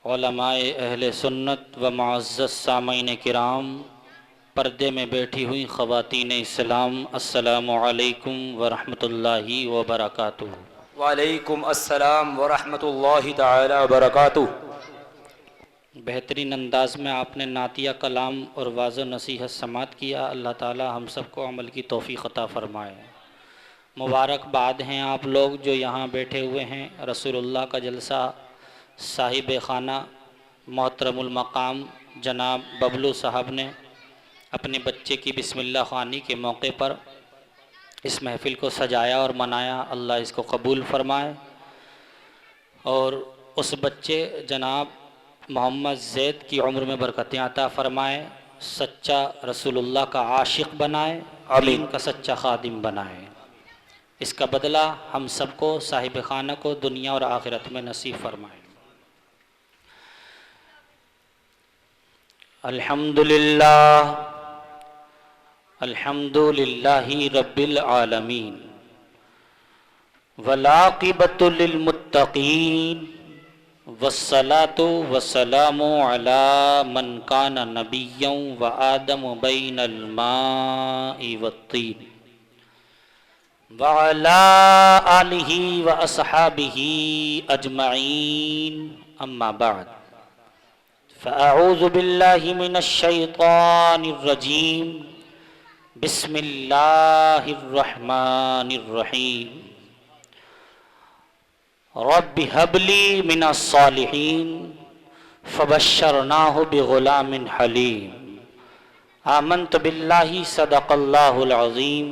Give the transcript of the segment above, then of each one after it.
علماء اہل سنت و معزز سامعین کرام، پردے میں بیٹھی ہوئی خواتین اسلام، السلام علیکم ورحمۃ اللہ وبرکاتہ۔ وعلیکم السلام ورحمۃ اللہ تعالی وبرکاتہ۔ بہترین انداز میں آپ نے نعتیہ کلام اور واضح نصیحت سماعت کیا۔ اللہ تعالی ہم سب کو عمل کی توفیق عطا فرمائے۔ مبارکباد ہیں آپ لوگ جو یہاں بیٹھے ہوئے ہیں۔ رسول اللہ کا جلسہ صاحب خانہ محترم المقام جناب ببلو صاحب نے اپنے بچے کی بسم اللہ خوانی کے موقع پر اس محفل کو سجایا اور منایا۔ اللہ اس کو قبول فرمائے اور اس بچے جناب محمد زید کی عمر میں برکتیں عطا فرمائے، سچا رسول اللہ کا عاشق بنائے، دین کا سچا خادم بنائے۔ اس کا بدلہ ہم سب کو صاحب خانہ کو دنیا اور آخرت میں نصیب فرمائے۔ الحمدللہ الحمدللہ رب العالمین والعاقبۃ للمتقین والصلاة والسلام علی من کان نبیا وآدم بین الماء والطین وعلی آلہ واصحابہ اجمعین، اما بعد فاعوذ باللہ من الشیطان الرجیم، بسم اللہ الرحمن الرحیم۔ رب هب لی من الصالحین فبشرناہ بغلام حلیم۔ آمنت باللہ صدق اللہ العظیم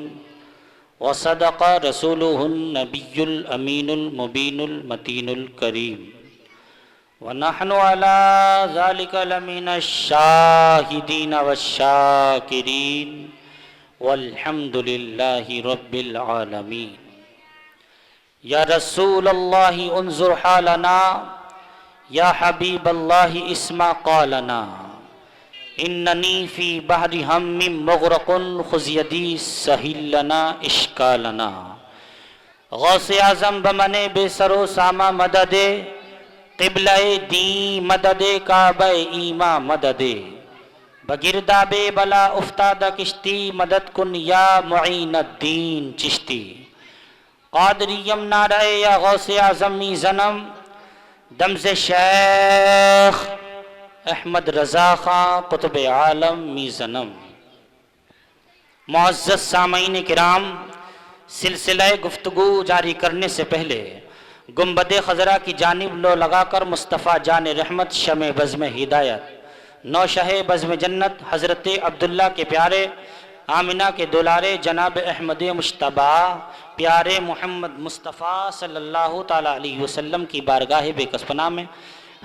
وصدق رسولہ النبی الامین المبین المتین الکریم، ونحن علی ذلک لمن الشاہدین والشاکرین، والحمد للہ رب العالمین۔ یا رسول اللہ انظر حالنا، یا حبیب اللہ اسمع قالنا، اننی فی بحر ہم مغرق خذ یدی سہل لنا اشکالنا۔ غوث اعظم بمن بے سر و سامہ مدد، قبلہ دین مدد، کعبہ ایماں مدد، بگرداب بلا افتادہ کشتی، مدد کن یا معین الدین چشتی۔ قادریم نعرہ یا غوث اعظم می زنم، دمز شیخ احمد رضا خان قطب عالم می زنم۔ معزز سامعین کرام، سلسلہ گفتگو جاری کرنے سے پہلے گنبد خضرا کی جانب لو لگا کر مصطفیٰ جان رحمت شمع بزم ہدایت نوشہ بزم جنت حضرت عبداللہ کے پیارے، آمنہ کے دولارے، جناب احمد مجتبیٰ پیارے محمد مصطفیٰ صلی اللہ تعالیٰ علیہ وسلم کی بارگاہ بے کس پناہ میں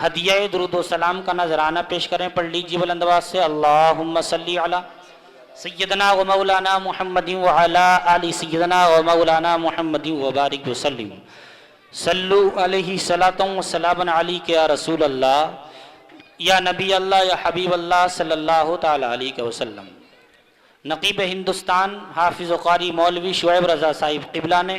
ہدیہ درود و سلام کا نذرانہ پیش کریں۔ پڑھ لیجیے بلند آواز سے، اللہم صلی علی سیدنا و مولانا محمد وعلی آل سیدنا و مولانا محمد وبارک وسلم۔ صلو علیہ صلاۃ و سلام علیک یا رسول اللہ، یا نبی اللہ، یا حبیب اللہ صلی اللہ تعالیٰ علیہ وسلم۔ نقیب ہندوستان حافظ و قاری مولوی شعیب رضا صاحب قبلہ نے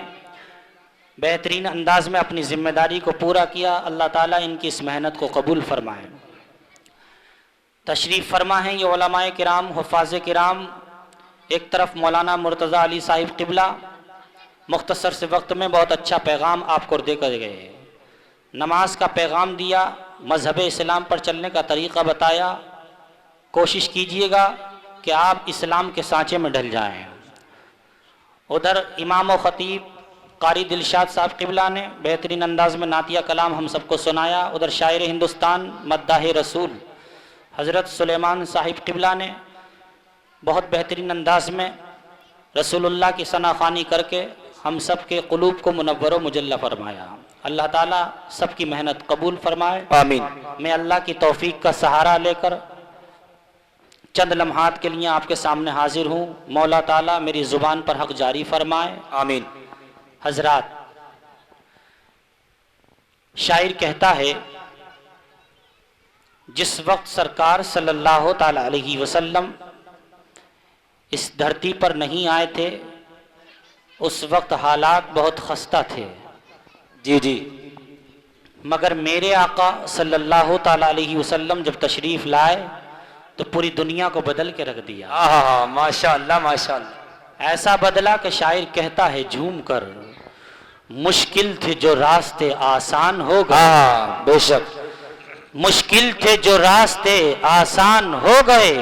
بہترین انداز میں اپنی ذمہ داری کو پورا کیا۔ اللہ تعالیٰ ان کی اس محنت کو قبول فرمائے۔ تشریف فرما ہیں یہ علماء کرام، حفاظ کرام، ایک طرف مولانا مرتضیٰ علی صاحب قبلہ مختصر سے وقت میں بہت اچھا پیغام آپ کو دے کر گئے، نماز کا پیغام دیا، مذہب اسلام پر چلنے کا طریقہ بتایا۔ کوشش کیجئے گا کہ آپ اسلام کے سانچے میں ڈھل جائیں۔ ادھر امام و خطیب قاری دلشاد صاحب قبلہ نے بہترین انداز میں نعتیہ کلام ہم سب کو سنایا۔ ادھر شاعر ہندوستان مداح رسول حضرت سلیمان صاحب قبلہ نے بہت بہترین انداز میں رسول اللہ کی ثنا خوانی کر کے ہم سب کے قلوب کو منور و مجلہ فرمایا۔ اللہ تعالیٰ سب کی محنت قبول فرمائے، آمین۔ میں اللہ کی توفیق کا سہارا لے کر چند لمحات کے لیے آپ کے سامنے حاضر ہوں۔ مولا تعالیٰ میری زبان پر حق جاری فرمائے، آمین۔ حضرات، شاعر کہتا ہے جس وقت سرکار صلی اللہ تعالیٰ علیہ وسلم اس دھرتی پر نہیں آئے تھے اس وقت حالات بہت خستہ تھے۔ جی جی، مگر میرے آقا صلی اللہ تعالیٰ علیہ وسلم جب تشریف لائے تو پوری دنیا کو بدل کے رکھ دیا. ماشاء اللہ ماشاء اللہ. ایسا بدلا کہ شاعر کہتا ہے جھوم کر مشکل تھے جو راستے آسان ہو گئے. بے شک. مشکل تھے جو راستے آسان ہو گئے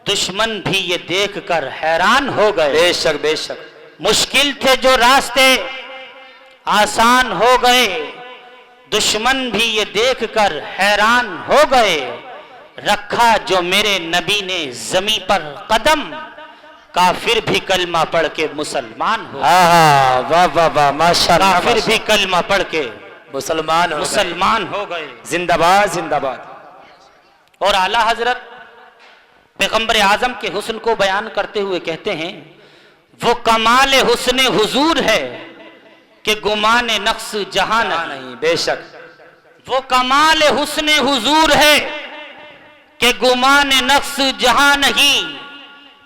دشمن بھی یہ دیکھ کر حیران ہو گئے. بے شک بے شک. مشکل تھے جو راستے آسان ہو گئے دشمن بھی یہ دیکھ کر حیران ہو گئے. رکھا جو میرے نبی نے زمین پر قدم کافر بھی کلمہ پڑھ کے مسلمان ہو. واہ واہ واہ ماشاء اللہ. کافر بھی کلمہ پڑھ کے مسلمان ہو گئے. زندہ باد زندہ باد. اور اعلیٰ حضرت پیغمبر اعظم کے حسن کو بیان کرتے ہوئے کہتے ہیں وہ کمال حسن حضور ہے کہ گمان نقص جہاں نہیں. بے شک. وہ کمال حسن حضور ہے کہ گمان نقص جہاں نہیں.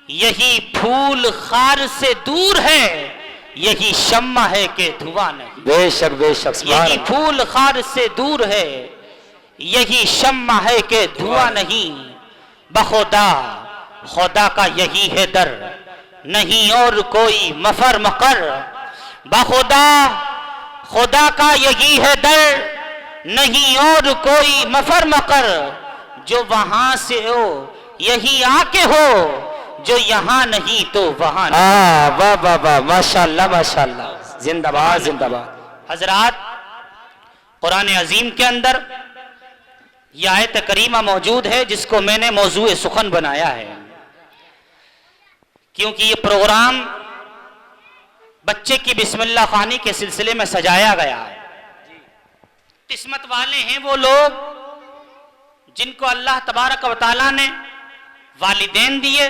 یہی پھول خار سے دور ہے یہی شمع ہے کہ دھواں نہیں. بے شک بے شک. یہی پھول خار سے دور ہے یہی شمع ہے کہ دھواں نہیں. بخدا خدا کا یہی ہے در نہیں اور کوئی مفر مقر. بخدا خدا کا یہی ہے در نہیں اور کوئی مفر مقر. جو وہاں سے ہو یہی آ کے ہو جو یہاں نہیں تو وہاں نہیں. واہ واہ واہ ماشاء اللہ ماشاء اللہ. زندہ باد زندہ باد. حضرات قرآن عظیم کے اندر یہ آیت کریمہ موجود ہے جس کو میں نے موضوع سخن بنایا ہے کیونکہ یہ پروگرام بچے کی بسم اللہ خوانی کے سلسلے میں سجایا گیا ہے. قسمت والے ہیں وہ لوگ جن کو اللہ تبارک و تعالیٰ نے والدین دیے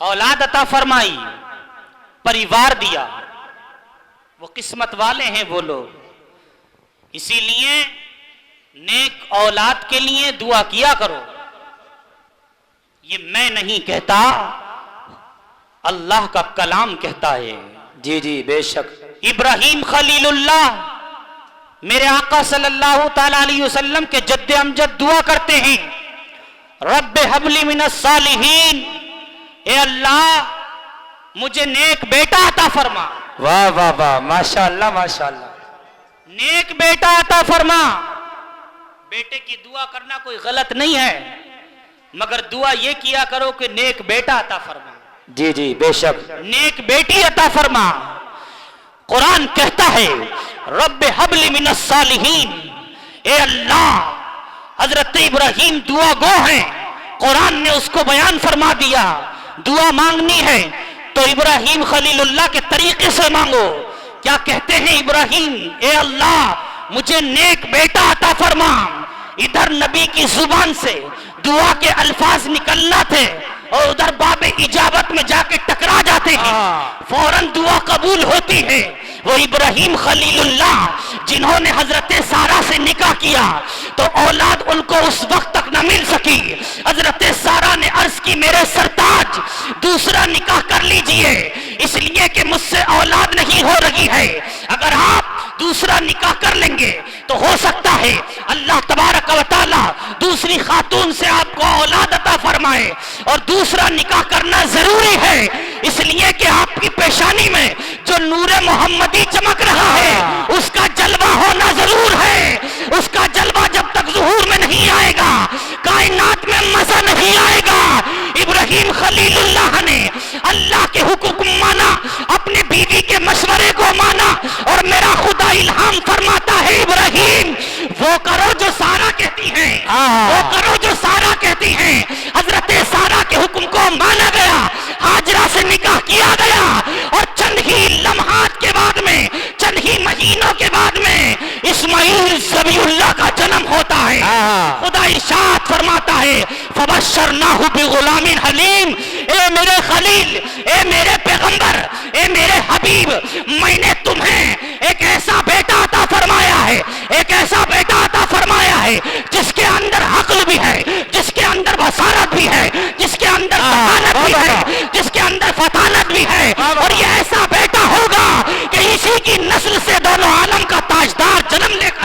اولاد عطا فرمائی پریوار دیا. وہ قسمت والے ہیں وہ لوگ. اسی لیے نیک اولاد کے لیے دعا کیا کرو. یہ میں نہیں کہتا اللہ کا کلام کہتا ہے. جی جی بے شک. ابراہیم خلیل اللہ میرے آقا صلی اللہ تعالیٰ علیہ وسلم کے جد امجد دعا کرتے ہیں رب ہب لی من الصالحین. اے اللہ مجھے نیک بیٹا عطا فرما. واہ واہ واہ ماشاء اللہ ماشاء اللہ. نیک بیٹا عطا فرما. بیٹے کی دعا کرنا کوئی غلط نہیں ہے مگر دعا یہ کیا کرو کہ نیک بیٹا عطا فرما. جی جی بے شک. نیک بیٹی عطا فرما. قرآن کہتا ہے رب حب لی من الصالحین. اے اللہ حضرت ابراہیم دعا گو ہیں. قرآن نے اس کو بیان فرما دیا دعا مانگنی ہے تو ابراہیم خلیل اللہ کے طریقے سے مانگو. کیا کہتے ہیں ابراہیم اے اللہ مجھے نیک بیٹا عطا فرما. ادھر نبی کی زبان سے دعا کے الفاظ نکلنا تھے اور ادھر باب اجابت میں جا کے ٹکرا جاتے ہیں. فوراً دعا قبول ہوتی ہے. وہ ابراہیم خلیل اللہ جنہوں نے حضرت سارہ سے نکاح کیا تو اولاد ان کو اس وقت تک نہ مل سکی. حضرت سارہ نے عرض کی میرے سرتاج دوسرا نکاح کر لیجئے اس لیے کہ مجھ سے اولاد نہیں ہو رہی ہے. اگر آپ دوسرا نکاح کر لیں گے تو ہو سکتا ہے اللہ تبارک و تعالی دوسری خاتون سے آپ کو اولاد عطا فرمائے. اور دوسرا نکاح کرنا ضروری ہے اس لیے کہ آپ کی پیشانی میں جو نور محمدی چمک رہا ہے اس کا جلوہ ہونا ضرور ہے. اس کا جلوہ جب تک ظہور میں نہیں آئے گا کائنات میں مزہ نہیں آئے گا. ابراہیم خلیل اللہ نے اللہ کے حکم کو مانا اپنے بیوی کے مشورے کو مانا اور میرا خدا الہام فرماتا ہے ابراہیم وہ کرو جو سارہ کہتی ہیں وہ کرو جو سارہ کہتی ہیں. حضرت سارہ کے حکم کو مانا گیا. ہاجرہ سے نکاح کیا گیا اور چند ہی لمحات کے بعد میں چند ہی مہینوں کے بعد میں اسماعیل ذبیح اللہ کا جنم ہوتا ہے. خدا ارشاد فرماتا ہے فبشرناہ بغلام حلیم. اے میرے خلیل اے میرے پیغمبر اے میرے حبیب میں نے تمہیں ایک ایسا بیٹا عطا فرمایا ہے ایک ایسا بیٹا عطا فرمایا ہے جس کے اندر عقل بھی ہے جس کے اندر بصارت بھی ہے جس کے اندر ذہانت بھی ہے جس کے اندر فطانت بھی ہے. اور یہ ایسا بیٹا ہوگا کہ اسی کی نسل سے دونوں عالم کا تاجدار جنم لے کر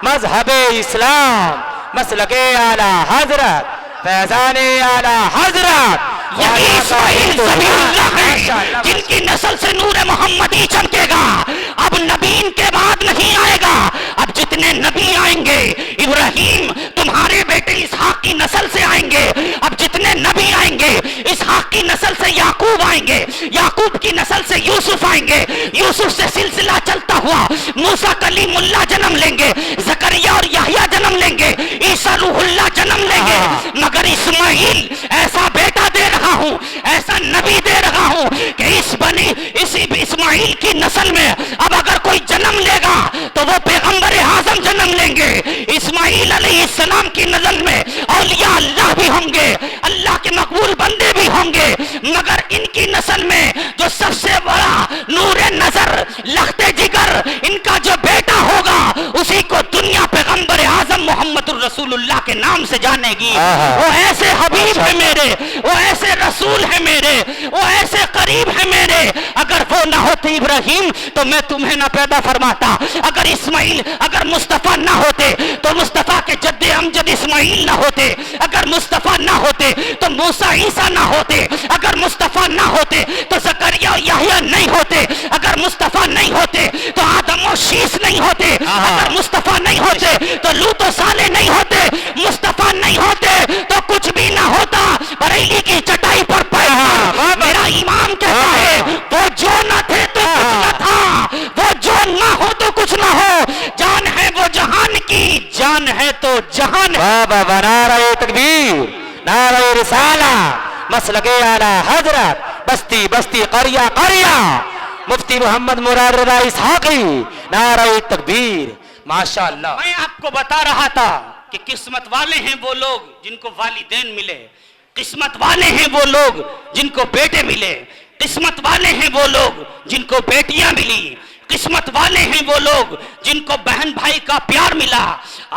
مذہب اسلام مسلک اعلی حضرت فیضان اعلی حضرت یہی اسماعیل ذبیح اللہ ہیں جن کی نسل سے نور محمدی چمکے گا. اب نبی ان کے بعد نہیں آئے گا. اب جتنے نبی آئیں گے ابراہیم تمہارے بیٹے اسحاق کی نسل سے آئیں گے. اب جتنے نبی آئیں گے اسحاق کی نسل سے یعقوب آئیں گے, یعقوب کی نسل سے یوسف آئیں گے, یوسف سے سلسلہ چلتا ہوا موسیٰ کلیم اللہ جنم لیں گے, زکریا اور یحییٰ جنم لیں گے, عیسیٰ روح اللہ جنم لیں گے. مگر اسماعیل ایسا بیٹا دے رہا ہوں, ایسا نبی دے رہا ہوں کہ اسی اسماعیل کی نسل میں اب اگر کوئی جنم لے گا تو وہ پیغمبر اعظم جنم لیں گے. اسماعیل علیہ السلام کی نسل میں اولیاء اللہ بھی ہوں گے, اللہ کے مقبول بندے بھی ہوں گے. مگر ان کی نسل میں جو سب سے بڑا نور نظر لخت جگر ان کا جو بیٹا ہوگا اسی کو دنیا پیغمبر اعظم محمد الرسول اللہ کے نام سے جانے گی. وہ ایسے حبیب ہے میرے, وہ ایسے رسول ہے میرے, وہ ایسے قریب ہے میرے. اگر وہ نہ ہوتے ابراہیم تو میں تمہیں نہ پیدا فرماتا. اگر اسماعیل, اگر مصطفیٰ نہ ہوتے تو مصطفیٰ کے جد امجد اسماعیل نہ ہوتے. اگر مصطفیٰ نہ ہوتے تو موسیٰ عیسیٰ نہ ہوتے. اگر مصطفیٰ نہ ہوتے تو زکریا اور یحییٰ نہیں ہوتے. اگر مصطفیٰ نہیں ہوتے تو آدم و شیس نہیں ہوتے. اگر مصطفیٰ نہیں ہوتے تو لوط و صالح نہیں ہوتے. مصطفیٰ نہیں ہوتے تو کچھ بھی نہ ہوتا. بریلی کی چٹائی پر میرا امام کہتا ہے وہ جو نہ تھے تو کچھ نہ تھا, وہ جو نہ ہو تو کچھ نہ ہو. جان ہے وہ جہان کی, جان ہے تو جہان. بابا نعرہ تکبیر, نعرہ رسالہ مسلک اعلی حضرت بستی بستی قریہ قریہ مفتی محمد مراد رضا اسحاقی, نعرہ تکبیر. ماشاءاللہ. میں آپ کو بتا رہا تھا کہ قسمت والے ہیں وہ لوگ جن کو والدین ملے, قسمت والے ہیں وہ لوگ جن کو بیٹے ملے, قسمت والے ہیں وہ لوگ جن کو بیٹیاں ملی, قسمت والے ہیں وہ لوگ جن کو بہن بھائی کا پیار ملا.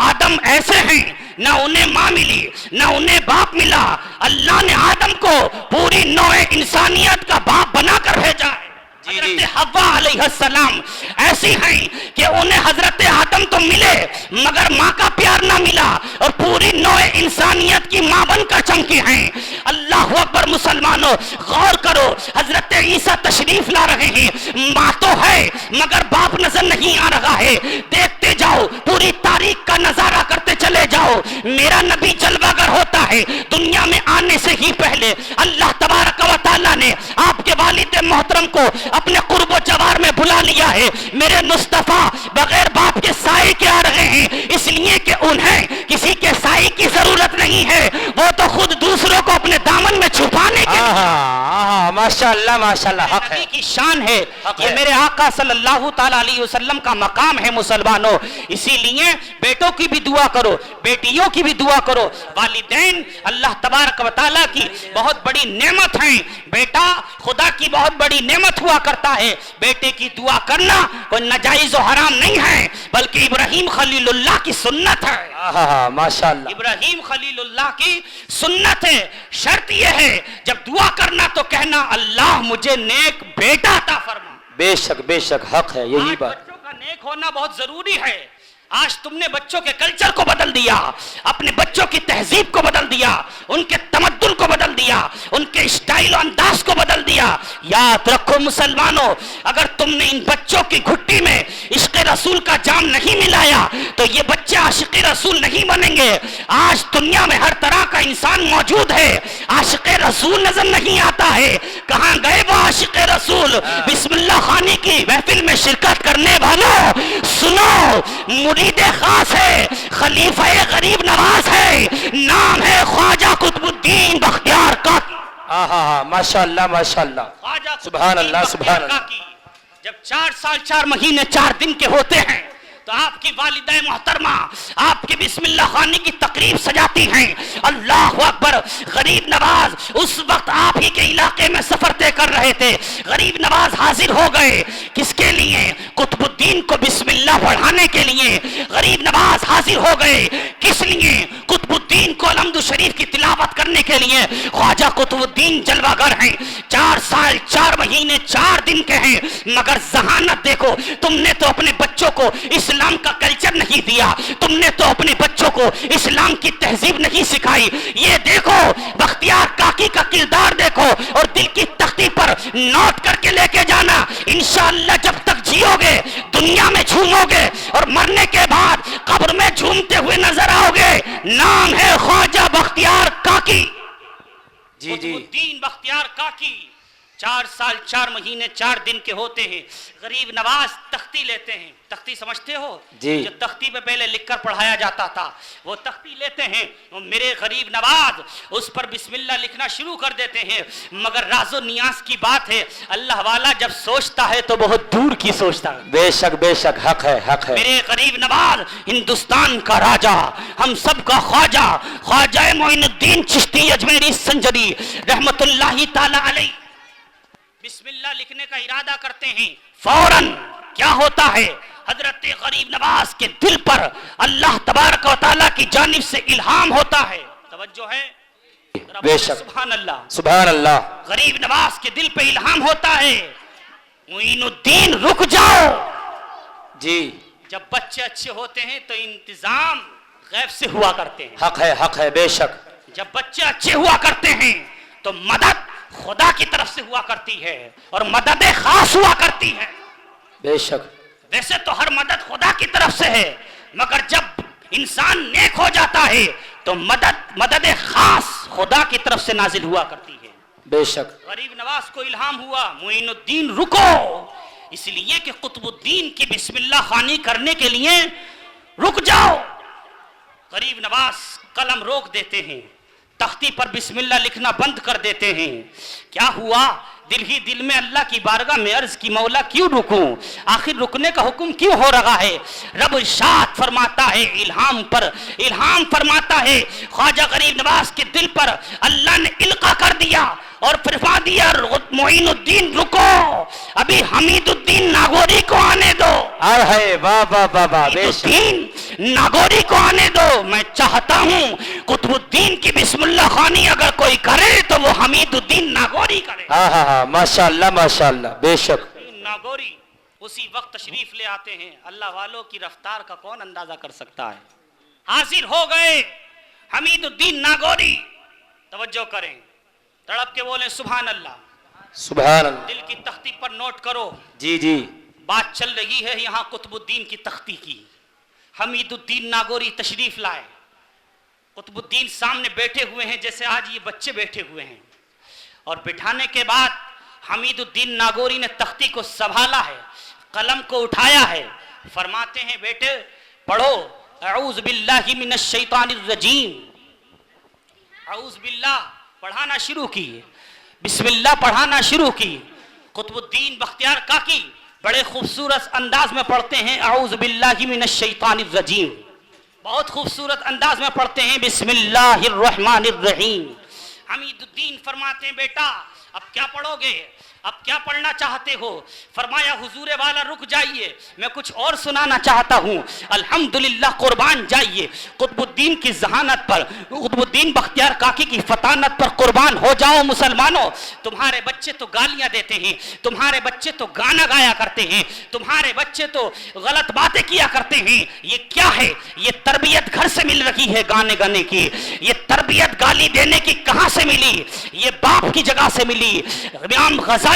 آدم ایسے ہیں نہ انہیں ماں ملی نہ انہیں باپ ملا. اللہ نے آدم کو پوری نوع انسانیت کا باپ بنا کر بھیجا ہے. حضرت حوا علیہ السلام ایسی ہیں کہ انہیں حضرت آدم تو ملے مگر ماں کا پیار نہ ملا اور پوری نوع انسانیت کی ماں بن کر چمکی ہیں. اللہ اکبر. مسلمانوں غور کرو, حضرت عیسیٰ تشریف لا رہے ہیں, ماں تو ہے مگر باپ نظر نہیں آ رہا ہے. دیکھتے جاؤ, پوری تاریخ کا نظارہ کرتے چلے جاؤ. میرا نبی جلوہ گر ہوتا ہے. دنیا میں آنے سے ہی پہلے اللہ تبارک و تعالیٰ نے آپ کے والد محترم کو اپنے قرب و جوار میں بلا لیا ہے. میرے مصطفیٰ بغیر باپ کے سائے کے آ رہے ہیں, اس لیے کہ انہیں کسی کے سائے کی ضرورت نہیں ہے. وہ تو خود دوسروں کو اپنے دامن میں چھپانے کے ماشاءاللہ ماشاءاللہ. حق ہے کی شان ہے. یہ میرے آقا صلی اللہ تعالی علیہ وسلم کا مقام ہے مسلمانوں. اسی لیے بیٹوں کی بھی دعا کرو, بیٹیوں کی بھی دعا کرو. والدین اللہ تبارک و تعالیٰ کی بہت بڑی نعمت ہیں. بیٹا خدا کی بہت بڑی نعمت ہوا کرتا ہے. بیٹے کی دعا کرنا کوئی ناجائز و حرام نہیں ہے بلکہ ابراہیم خلیل اللہ کی سنت ہے. ماشاءاللہ. ابراہیم خلیل اللہ کی سنت ہے. شرط یہ ہے جب دعا کرنا تو کہنا اللہ مجھے نیک بیٹا عطا فرما. بے شک بے شک حق ہے یہی بات. بچوں کا نیک ہونا بہت ضروری ہے. آج تم نے بچوں کے کلچر کو بدل دیا, اپنے بچوں کی تہذیب کو بدل دیا, ان کے تمدن کو بدل دیا, ان کے اسٹائل و انداز کو بدل دیا. یاد رکھو مسلمانوں, اگر تم نے ان بچوں کی گھٹی میں عشق رسول کا جام نہیں ملایا تو یہ بچے عاشق رسول نہیں بنیں گے. آج دنیا میں ہر طرح کا انسان موجود ہے, عاشق رسول نظر نہیں آتا ہے. کہاں گئے وہ عاشق رسول؟ بسم اللہ خانی کی محفل میں شرکت کرنے والوں سنو, مرید خاص ہے, خلیفہ غریب نواز ہے, نام ہے خواجہ قطب الدین بختیار کا. ماشاءاللہ ماشاءاللہ. سبحان اللہ سبحان اللہ. جب 4 سال 4 مہینے 4 دن کے ہوتے ہیں تو آپ کی والدہ محترمہ آپ کی بسم اللہ خوانی کی تقریب سجاتی ہیں. اللہ اکبر. غریب نواز اس وقت آپ ہی کے علاقے میں سفر طے کر رہے تھے. غریب نواز حاضر ہو گئے. کس کے لیے؟ قطب الدین کو بسم اللہ پڑھانے کے لیے غریب نواز حاضر ہو گئے. کس لیے؟ قطب الدین کو الحمد شریف کی تلاوت کرنے کے لیے. خواجہ قطب الدین جلوہ گر ہیں, 4 سال 4 مہینے 4 دن کے ہیں, مگر ذہانت دیکھو, تم نے تو اپنے بچوں کو اس اسلام کا کلچر نہیں دیا، تم نے تو اپنے بچوں کو اسلام کی تہذیب نہیں سکھائی۔ یہ دیکھو بختیار کاکی کا کردار دیکھو اور دل کی تختی پر نوٹ کر کے لے کے جانا، انشاءاللہ جب تک جیو گے دنیا میں جھومو گے اور مرنے کے بعد قبر میں جھومتے ہوئے نظر آؤ گے۔ نام ہے خواجہ بختیار کاکی، جی جی قطب الدین بختیار کاکی۔ 4 سال 4 مہینے 4 دن کے ہوتے ہیں، غریب نواز تختی لیتے ہیں۔ تختی سمجھتے ہو؟ جی۔ جو تختی پہ پہلے لکھ کر پڑھایا جاتا تھا، وہ تختی لیتے ہیں اور میرے غریب نواز اس پر بسم اللہ لکھنا شروع کر دیتے ہیں۔ مگر راز و نیاز کی بات ہے، اللہ والا جب سوچتا ہے تو بہت دور کی سوچتا ہے۔ بے شک حق ہے حق ہے۔ میرے غریب نواز ہندوستان کا راجا، ہم سب کا خواجہ، خواجہ معین الدین چشتی اجمیری سنجری رحمت اللہ تعالی علیہ، بسم اللہ لکھنے کا ارادہ کرتے ہیں، فوراً کیا ہوتا ہے؟ حضرت غریب نواز کے دل پر اللہ تبارک و تعالیٰ کی جانب سے الہام ہوتا ہے۔ توجہ ہے؟ بے شک، سبحان اللہ، سبحان اللہ۔ غریب نواز کے دل پہ الہام ہوتا ہے، معین الدین رک جاؤ۔ جی جب بچے اچھے ہوتے ہیں تو انتظام غیب سے ہوا کرتے ہیں۔ حق ہے بے شک۔ جب بچے اچھے ہوا کرتے ہیں تو مدد خدا کی طرف سے ہوا کرتی ہے اور مدد خاص ہوا کرتی ہے۔ بے شک۔ ویسے تو ہر مدد خدا کی طرف سے ہے، مگر جب انسان نیک ہو جاتا ہے تو مدد خاص خدا کی طرف سے نازل ہوا کرتی ہے۔ بے شک۔ غریب نواز کو الہام ہوا، معین الدین رکو، اس لیے کہ قطب الدین کی بسم اللہ خوانی کرنے کے لیے رک جاؤ۔ غریب نواز قلم روک دیتے ہیں، تختی پر بسم اللہ لکھنا بند کر دیتے ہیں۔ کیا ہوا؟ دل ہی دل میں اللہ کی بارگاہ میں عرض کی، مولا کیوں رکوں؟ آخر رکنے کا حکم کیوں ہو رہا ہے؟ رب ارشاد فرماتا ہے، الہام فرماتا ہے خواجہ غریب نواز کے دل پر اللہ نے القا کر دیا اور فرما دیا، معین الدین رکو، ابھی حمید الدین ناگوری کو آنے دو۔ ہے واہ واہ واہ واہ، بے شک۔ ناگوری کو آنے دو، میں چاہتا ہوں قطب الدین کی بسم اللہ خوانی اگر کوئی کرے تو وہ حمید الدین ناگوری کرے۔ ہاں ماشاءاللہ بے شک۔ ناگوری اسی وقت تشریف لے آتے ہیں، اللہ والوں کی رفتار کا کون اندازہ کر سکتا ہے؟ حاضر ہو گئے حمید الدین ناگوری، توجہ کریں، تڑپ کے بولیں سبحان اللہ، سبحان اللہ۔ دل کی تختی پر نوٹ کرو، جی جی، بات چل رہی ہے یہاں قطب الدین کی تختی کی۔ حمید الدین ناگوری تشریف لائے، قطب الدین سامنے بیٹھے ہوئے ہیں جیسے آج یہ بچے بیٹھے ہوئے ہیں، اور بٹھانے کے بعد حمید الدین ناگوری نے تختی کو سنبھالا ہے، قلم کو اٹھایا ہے، فرماتے ہیں بیٹے پڑھو، اعوذ باللہ من الشیطان الرجیم، اعوذ باللہ پڑھانا شروع کی، بسم اللہ پڑھانا شروع کی۔ قطب الدین بختیار کاکی بڑے خوبصورت انداز میں پڑھتے ہیں، اعوذ باللہ من الشیطان الرجیم، بہت خوبصورت انداز میں پڑھتے ہیں، بسم اللہ الرحمن الرحیم۔ حمید الدین فرماتے ہیں بیٹا اب کیا پڑھو گے، اب کیا پڑھنا چاہتے ہو؟ فرمایا حضور والا رک جائیے، میں کچھ اور سنانا چاہتا ہوں۔ الحمدللہ قربان جائیے قطب الدین کی ذہانت پر، قطب الدین بختیار کاکی کی فطانت پر قربان ہو جاؤ مسلمانوں۔ تمہارے بچے تو گالیاں دیتے ہیں، تمہارے بچے تو گانا گایا کرتے ہیں، تمہارے بچے تو غلط باتیں کیا کرتے ہیں، یہ کیا ہے؟ یہ تربیت گھر سے مل رہی ہے گانے گانے کی، یہ تربیت گالی دینے کی کہاں سے ملی؟ یہ باپ کی جگہ سے ملی۔ امام غزالی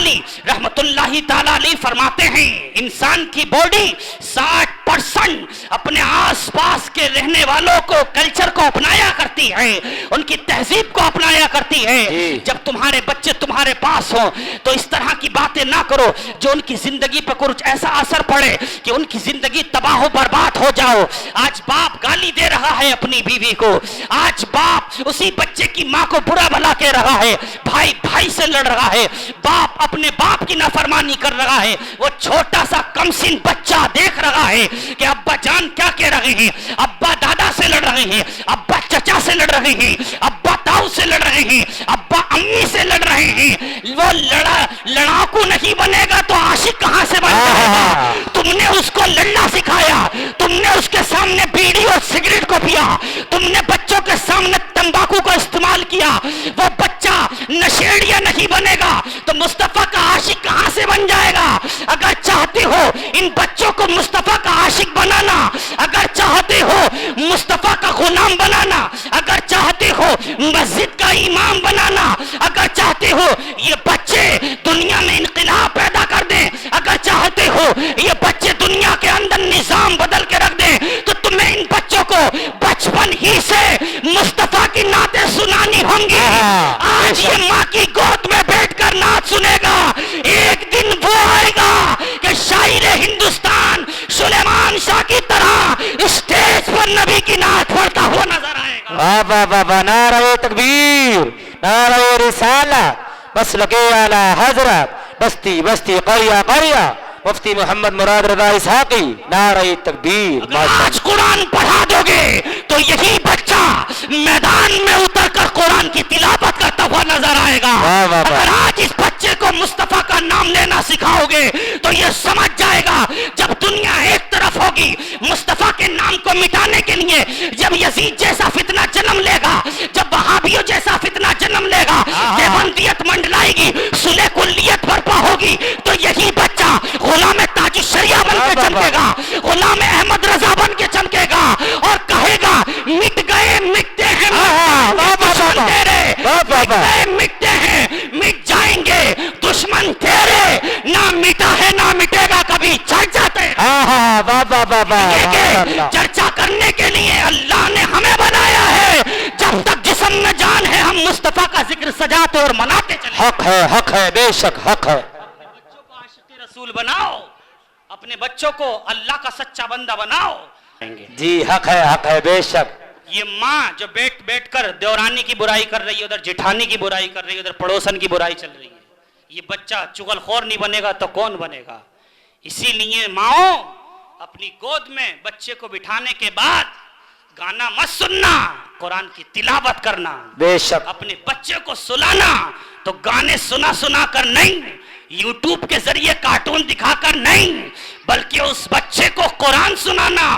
رحمت اللہ تعالی علیہ فرماتے ہیں انسان کی باڈی 60% اپنے آس پاس کے رہنے والوں کو، کلچر کو اپنایا کرتی ہے، ان کی تہذیب کو اپنایا کرتی ہے۔ جب تمہارے بچے تمہارے پاس ہوں تو اس طرح کی باتیں نہ کرو جو ان کی زندگی پر کچھ ایسا اثر پڑے کہ ان کی زندگی تباہ و برباد ہو جاؤ۔ آج باپ گالی دے رہا ہے اپنی بیوی کو، آج باپ اسی بچے کی ماں کو برا بھلا کہہ رہا ہے، بھائی بھائی سے لڑ رہا ہے، باپ اپنے باپ کی نافرمانی کر رہا ہے، وہ چھوٹا سا کم سن بچہ دیکھ رہا ہے کہ ابا جان کیا کہہ رہے ہیں، ابا دادا سے لڑ رہے ہیں، ابا چچا سے لڑ رہے ہیں، ابا تاؤ سے لڑ رہے ہیں، ابا امی سے لڑ رہے ہیں۔ وہ لڑاکو نہیں بنے گا تو عاشق کہاں سے بن جائے گا؟ تم نے اس کو لڑنا سکھایا، تم نے اس کے سامنے بیڑی اور سگریٹ کو پیا، تم نے بچوں کے سامنے تمباکو کو استعمال کیا، وہ بچہ نشیڑیا نہیں بنے گا تو مصطفیٰ کا عاشق کہاں سے بن جائے گا؟ اگر چاہتے ہو ان بچوں کو مصطفیٰ کا عاشق بنانا، اگر چاہتے ہو مصطفیٰ کا غلام بنانا، اگر چاہتے ہو مسجد کا امام بنانا، اگر چاہتے ہو یہ بچے دنیا میں انقلاب پیدا کر دیں، اگر چاہتے ہو یہ بچے دنیا کے اندر نظام بدل کے رکھ دیں، تو تمہیں ان بچوں کو بچپن ہی سے مصطفیٰ کی نعتیں سنانی ہوں گی۔ آج یہ ماں کی گود میں بیٹھ کر نعت سنے گا، ایک دن وہ آئے گا کہ شاعر ہندوستان سلیمان شاہ کی طرح اسٹیج پر نبی کی نعت پڑھتا ہوا نظر آئے گا۔ واہ واہ واہ واہ، نعرہ تکبیر، نعرہ رسالت، مسلک اعلی حضرت، بستی بستی قریہ قریہ، مفتی محمد مراد رضا اسحاقی، نعرہ تکبیر۔ اگر آج قرآن پڑھا دو گے تو یہی بچہ میدان میں اتر کر قرآن کی تلاوت کرتا ہوا نظر آئے گا۔ واہ واہ واہ۔ اگر آج اس بچے کو مصطفیٰ کا نام لینا سکھاؤ گے تو یہ سمجھ جائے گا جب دنیا ایک طرف ہوگی مصطفیٰ کے نام کو مٹانے کے لیے، جب یزید جیسا فتنہ جنم لے گا، جب وہابیوں جیسا فتنہ جنم لے گا، دیوبندیت منڈلائے گی، صلح کلیت برپا ہوگی، تو یہی بچہ غلام تاج الشریعہ بن کے چمکے گا، غلام احمد رضا بن کے چمکے گا اور کہے گا مٹ گئے مٹتے ہیں دشمن تیرے، مٹ گئے مٹتے ہیں مٹ جائیں گے دشمن تیرے، نہ مٹا ہے نہ مٹے گا کبھی چڑھ جاتے ہیں۔ چرچا کرنے کے لیے اللہ نے ہمیں بنایا ہے، جب تک جسم میں جان ہے ہم مصطفیٰ کا ذکر سجاتے اور مناتے چلیں۔ حق ہے بے شک حق ہے۔ بچوں کو عاشق رسول بناؤ، اپنے بچوں کو اللہ کا سچا بندہ بناؤ۔ جی حق ہے بے شک۔ یہ ماں جو بیٹھ کر دیورانی کی برائی کر رہی ہے، ادھر جٹھانی کی برائی کر رہی ہے، ادھر پڑوسن کی برائی چل رہی ہے، یہ بچہ چغل خور نہیں بنے گا تو کون بنے گا؟ اسی لیے ماؤں اپنی گود میں بچے کو بٹھانے کے بعد گانا مت سننا، قرآن کی تلاوت کرنا۔ بے شک۔ اپنے بچے کو سلانا تو گانے سنا کر نہیں، یوٹیوب کے ذریعے کارٹون دکھا کر نہیں، بلکہ اس بچے کو قرآن سنانا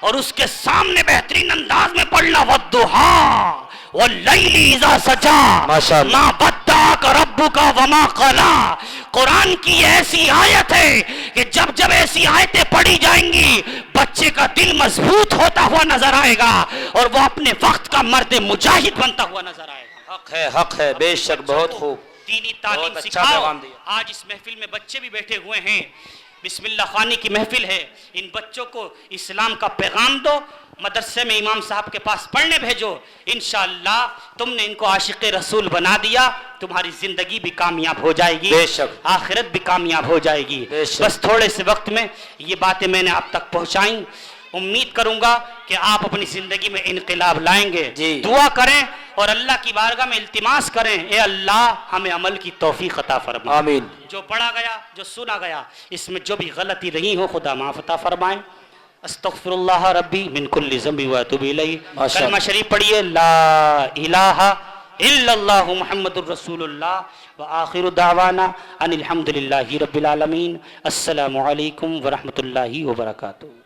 اور اس کے سامنے بہترین انداز میں پڑھنا، وَالضُّحَىٰ وَاللَّيْلِ إِذَا سَجَىٰ مَا وَدَّعَكَ رَبُّكَ وَمَا قَلَىٰ۔ قرآن کی ایسی آیت ہے کہ جب ایسی آیتیں پڑھی جائیں گی بچے کا دل مضبوط ہوتا ہوا نظر آئے گا اور وہ اپنے وقت کا مرد مجاہد بنتا ہوا نظر آئے گا۔ حق ہے بے شک، بہت خوب، دینی تعلیم بہت اچھا سکھاؤ۔ پیغام دیا۔ آج اس محفل میں بچے بھی بیٹھے ہوئے ہیں، بسم اللہ خوانی کی محفل ہے، ان بچوں کو اسلام کا پیغام دو، مدرسے میں امام صاحب کے پاس پڑھنے بھیجو، انشاءاللہ تم نے ان کو عاشق رسول بنا دیا، تمہاری زندگی بھی کامیاب ہو جائے گی، بے شک، آخرت بھی کامیاب ہو جائے گی۔ بے شک۔ بس تھوڑے سے وقت میں یہ باتیں میں نے آپ تک پہنچائیں، امید کروں گا کہ آپ اپنی زندگی میں انقلاب لائیں گے۔ جی۔ دعا کریں اور اللہ کی بارگاہ میں التماس کریں، اے اللہ ہمیں عمل کی توفیق عطا فرما۔ آمین۔ جو پڑھا گیا، جو سنا گیا، اس میں جو بھی غلطی رہی ہو خدا معاف عطا فرمائیں۔ استغفر اللہ ربی من کل ذنب واتوب الیہ۔ کلمہ شریف پڑھیے، لا الہ الا اللہ محمد الرسول اللہ، وآخر دعوانا ان الحمد للہ رب العالمین۔ السلام علیکم ورحمۃ اللہ وبرکاتہ۔